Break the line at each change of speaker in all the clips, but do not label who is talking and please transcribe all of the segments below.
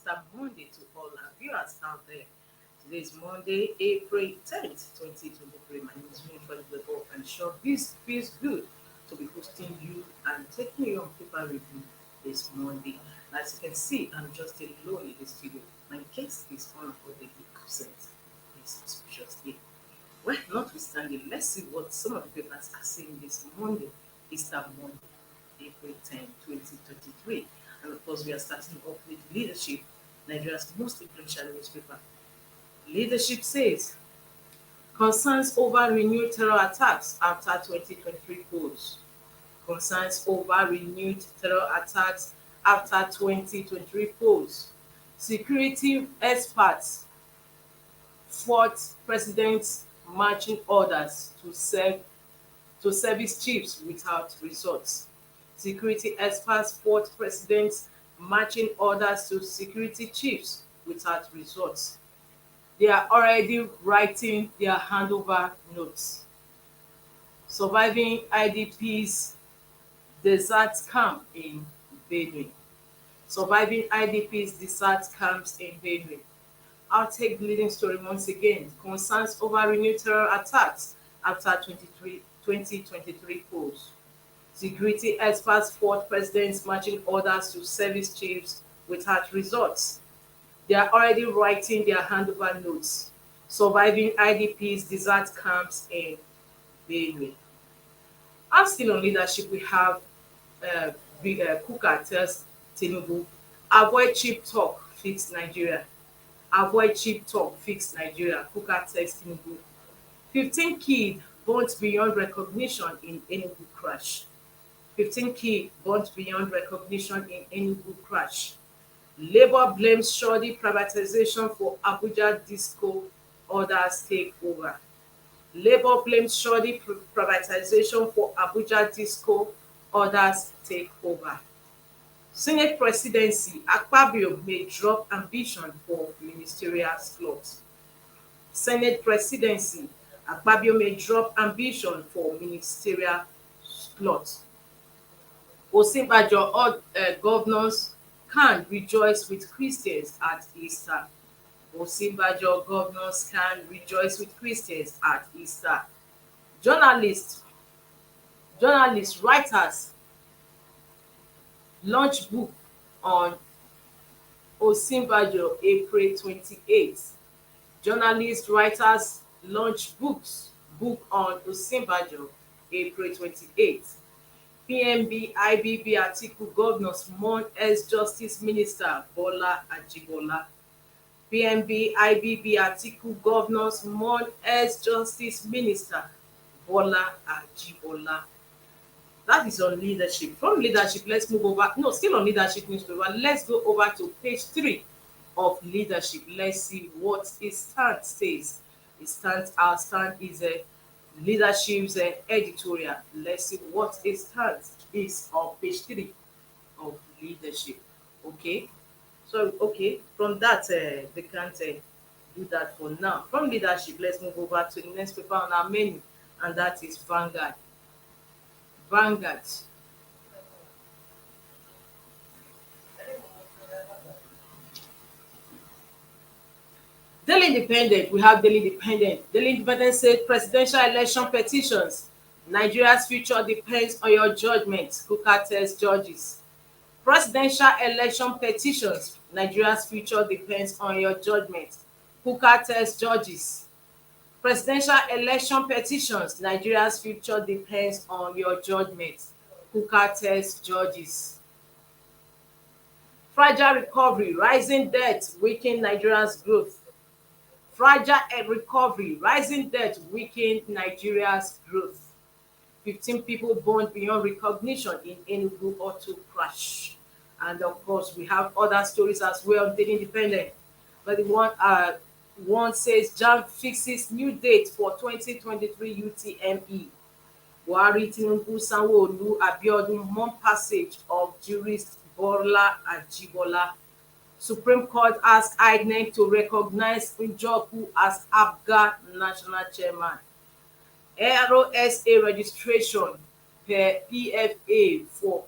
Easter Monday to all our viewers out there. Today is Monday, April 10th, 2023. My name is Winifred Webo, and sure, this feels good to be hosting you and taking you on paper review this Monday. As you can see, I'm just alone in the studio. My guest is unavoidably absent this auspicious day. Well, notwithstanding, let's see what some of the papers are saying this Monday, Easter Monday, April 10th, 2023. And of course, we are starting off with leadership, Nigeria's most influential newspaper. Leadership says concerns over renewed terror attacks after 2023 polls. Concerns over renewed terror attacks after 2023 polls. Security experts fought president's marching orders to service chiefs without results. Security experts fought president's marching orders to security chiefs without results. They are already writing their handover notes. Surviving IDPs desert camp in Benue. Surviving IDPs desert camps in Benue. I'll take the leading story once again. Concerns over renewed terror attacks after 2023 polls. Security experts fought president's marching orders to service chiefs without results. They are already writing their handover notes. Surviving IDPs desert camps in Benue. And still on leadership, we have Kuka tells Tinubu, avoid cheap talk, fix Nigeria. Avoid cheap talk, fix Nigeria. Kuka tells Tinubu. 15 killed burnt beyond recognition in Enugu crash. 15 killed burnt beyond recognition in Enugu crash. Labour blames shoddy privatization for Abuja disco orders take over. Labour blames shoddy privatization for Abuja disco orders take over. Senate presidency, Akpabio may drop ambition for ministerial slot. Senate presidency, Akpabio may drop ambition for ministerial slot. Osinbajo governors can rejoice with Christians at Easter. Osinbajo governors can rejoice with Christians at Easter. Journalists, writers launch book on Osinbajo April 28th. Journalists, writers launch book on Osinbajo April 28th. PMB IBB Atiku governors mourn ex-Justice Minister Bola Ajibola. PMB IBB Atiku governors mourn ex-Justice Minister Bola Ajibola. That is on leadership. From leadership, let's move over. No, still on leadership newspaper. Let's go over to page 3 of leadership. Let's see what its stand says. Our stand is a leadership's editorial. Let's see what its stand is on page 3 of leadership. Okay. So, okay, from that, they can't do that for now. From leadership, let's move over to the next paper on our menu, and that is Vanguard. Vanguard. Daily Independent, we have Daily Independent. Daily Independent said presidential election petitions. Nigeria's future depends on your judgment, Kuka tells judges. Presidential election petitions. Nigeria's future depends on your judgment, Kuka tells judges. Presidential election petitions. Nigeria's future depends on your judgment, Kuka tells judges. Fragile recovery, rising debt weaken Nigeria's growth. Fragile recovery, rising debt weaken Nigeria's growth. 15 people burned beyond recognition in Enugu auto crash. And of course, we have other stories as well, Daily Independent. But the one says JAMB fixes new date for 2023 UTME. Buhari, Tinubu, Sanwo-Olu, Abiodun, mourn passage of jurist Bola Ajibola. Supreme Court asks INEC to recognize Njoku as APGA national chairman. ROSA registration per PFA for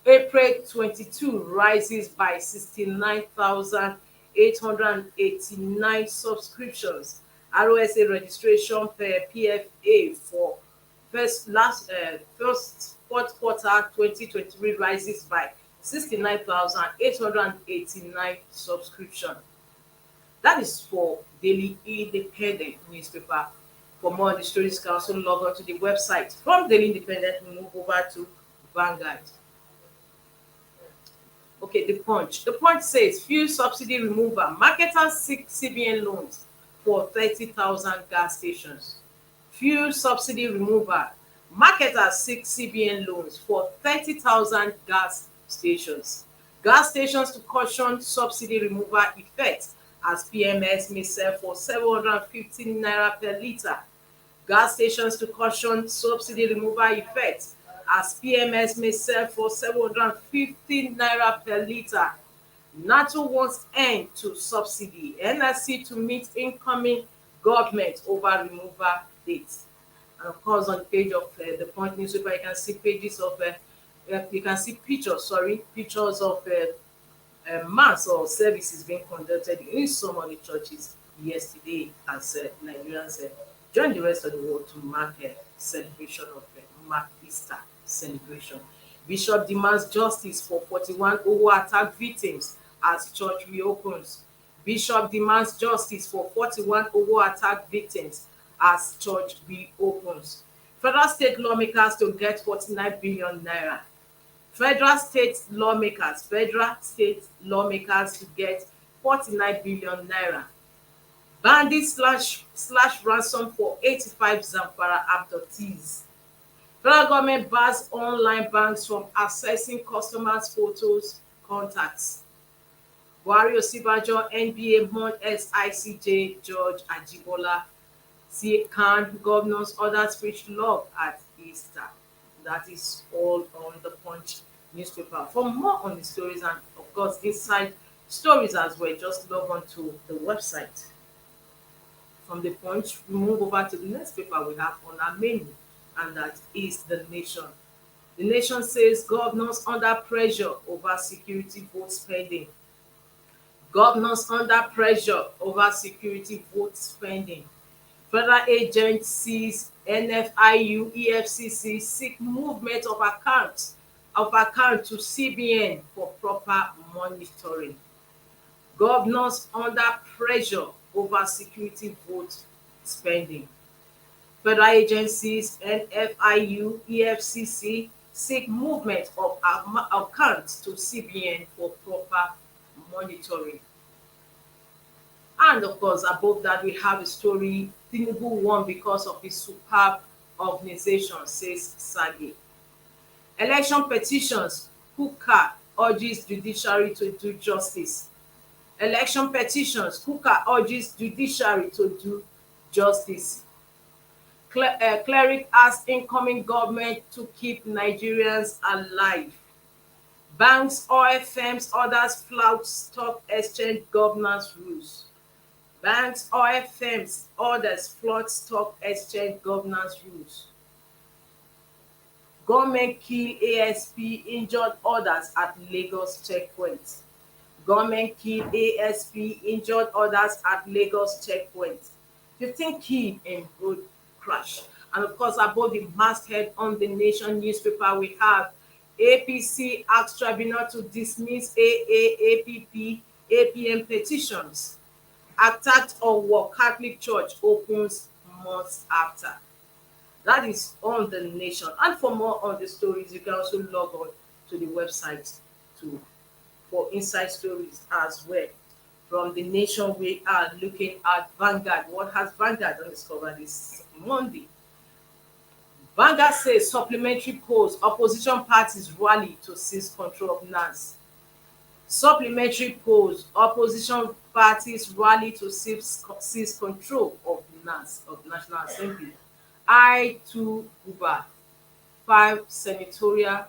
April 22 rises by 69,889 subscriptions. ROSA registration per PFA for first fourth quarter 2023 rises by 69,889 subscription. That is for Daily Independent newspaper. For more on the stories, you can also log on to the website. From Daily Independent, we move over to Vanguard. Okay, the Punch. The Punch says fuel subsidy removal. Marketers seek CBN loans for 30,000 gas stations. Fuel subsidy removal. Marketers seek CBN loans for 30,000 gas stations. Gas stations to caution subsidy removal effect as PMS may sell for 750 naira per litre. Gas stations to caution subsidy removal effect as PMS may sell for 750 naira per litre. NATO wants end to subsidy. NSC to meet incoming government over removal date. And of course, on the page of the Point newspaper, you can see pages of you can see pictures of mass or services being conducted in some of the churches yesterday as Nigerians joined the rest of the world to mark a celebration of mark Easter celebration. Bishop demands justice for 41 Owo attack victims as church reopens. Bishop demands justice for 41 Owo attack victims as church reopens. Federal state lawmakers to get 49 billion naira. Federal state lawmakers to get 49 billion naira. Bandits slash ransom for 85 Zamfara abductees. Federal government bars online banks from accessing customers' photos, contacts. Buhari Osinbajo NBA mourn ex-ICJ Judge Ajibola. CAN governors order speech log at Easter. That is all on the Punch newspaper. For more on the stories and of course inside stories as well, just log on to the website. From the Punch, we move over to the next paper we have on our menu, and that is The Nation. The Nation says governors under pressure over security vote spending. Governors under pressure over security vote spending. Federal agencies, NFIU, EFCC seek movement of account to CBN for proper monitoring. Governors under pressure over security vote spending. Federal agencies, NFIU, EFCC seek movement of accounts to CBN for proper monitoring. And of course, above that, we have a story Tinubu won because of his superb organization, says Sage. Election petitions, Kuka urges judiciary to do justice. Election petitions, Kuka urges judiciary to do justice. Cleric asks incoming government to keep Nigerians alive. Banks, oil firms, others flout stock exchange governance rules. Banks, oil firms, others flout stock exchange governance rules. Government kill ASP, injured others at Lagos checkpoint. Government kill ASP, injured others at Lagos checkpoint. 15 killed in road crash. And of course, above the masthead on The Nation newspaper, we have APC asks tribunal to dismiss AAAPP APM petitions. Attacked on war Catholic Church opens months after. That is on The Nation. And for more on the stories, you can also log on to the website for inside stories as well. From The Nation, we are looking at Vanguard. What has Vanguard discovered this Monday? Vanguard says supplementary polls, opposition parties rally to seize control of NAS. Supplementary polls, opposition parties rally to seize control of NAS, of National Assembly. I2 Uber, 5 senatorial,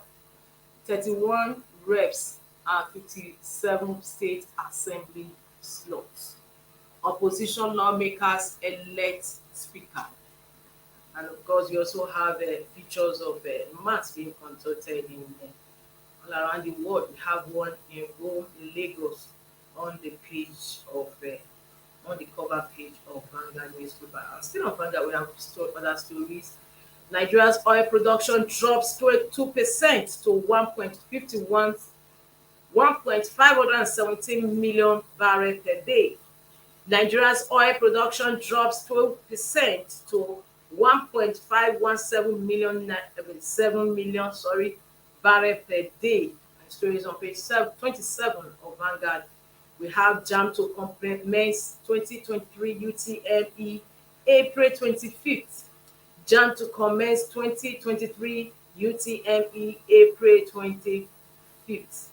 31 reps, and 57 state assembly slots. Opposition lawmakers elect speaker. And of course, we also have pictures of mass being conducted in all around the world. We have one in Rome, in Lagos, on the page of on the cover page of Vanguard newspaper. And still on Vanguard, we have other stories. Nigeria's oil production drops 2% to 1.517 million barrels per day. Nigeria's oil production drops 12% to 1.517 million barrel per day. And stories on page 27 of Vanguard. We have JAM to commence 2023 UTME April 25th. JAM to commence 2023 UTME April 25th.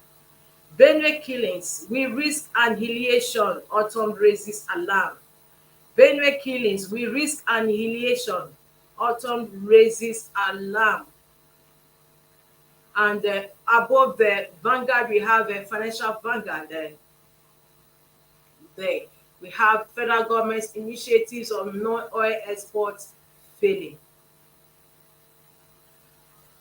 Benue killings, we risk annihilation, autumn raises alarm. Benue killings, we risk annihilation, autumn raises alarm. And above the Vanguard, we have a financial Vanguard. There we have federal government's initiatives on non-oil exports failing.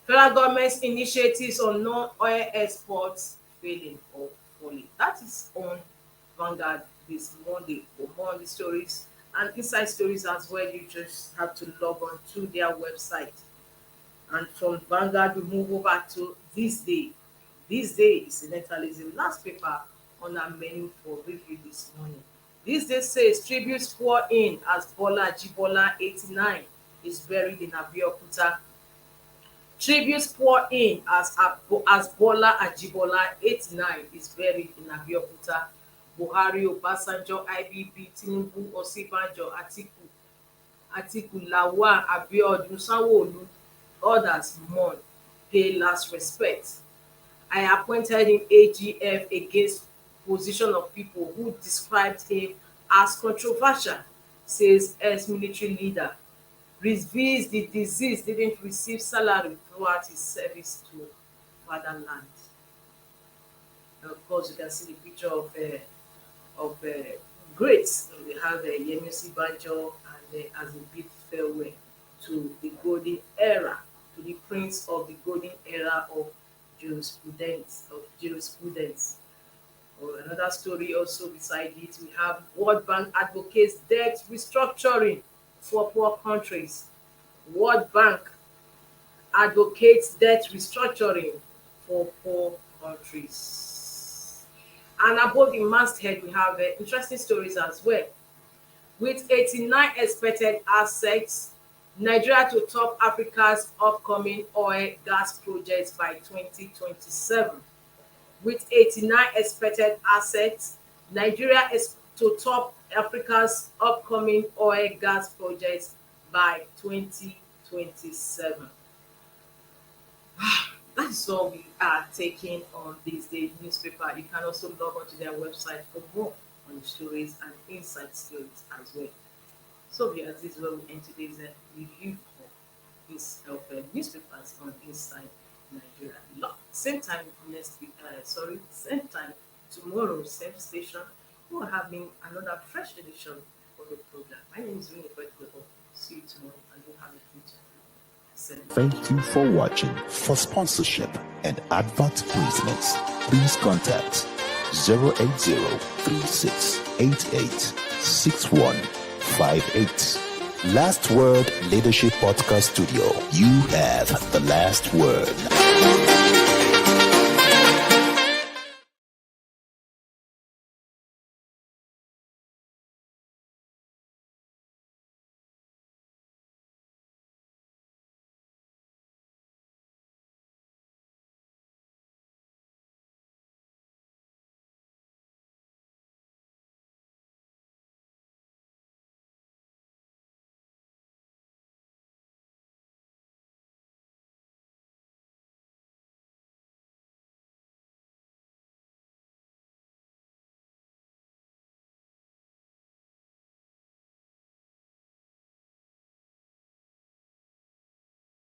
Federal government's initiatives on non-oil exports failing or falling. That is on Vanguard this Monday. For more on the stories and inside stories as well, you just have to log on to their website. And from Vanguard, we move over to THISDAY. THISDAY is a Natalism last paper on our menu for review this morning. THISDAY says tributes pour in as Bola Ajibola 89 is buried in Abeokuta. Tributes pour in as Bola Ajibola 89 is buried in Abeokuta. Buhari, Obasanjo, IBB, Tinubu, Osibanjo, Atiku, Lawal, Abiodun, Sanwo-Olu, others mourn, pay last respect. I appointed him AGF against position of people who described him as controversial, says ex-military leader. Reveals the deceased didn't receive salary throughout his service to fatherland. And of course, you can see the picture of greats. We have Yemi Banjo and as a big farewell to the golden era, to the prince of the golden era of jurisprudence. Another story also beside it, we have World Bank advocates debt restructuring for poor countries. World Bank advocates debt restructuring for poor countries. And above the masthead, we have interesting stories as well. With 89 expected assets, Nigeria to top Africa's upcoming oil gas projects by 2027. With 89 expected assets, Nigeria is to top Africa's upcoming oil gas projects by 2027. That is all we are taking on THISDAY newspaper. You can also log on to their website for more on the stories and inside stories as well. So viewers, this is where we end today's review of this newspapers on Inside Nigeria. Same time next week, same time tomorrow, same station, we'll have another fresh edition of the program. My name is Winnie Kwekwe. See you tomorrow and we'll have a future.
Thank you for watching. For sponsorship and advert placements, please contact 080-3688-6158. Last Word Leadership Podcast Studio. You have the last word.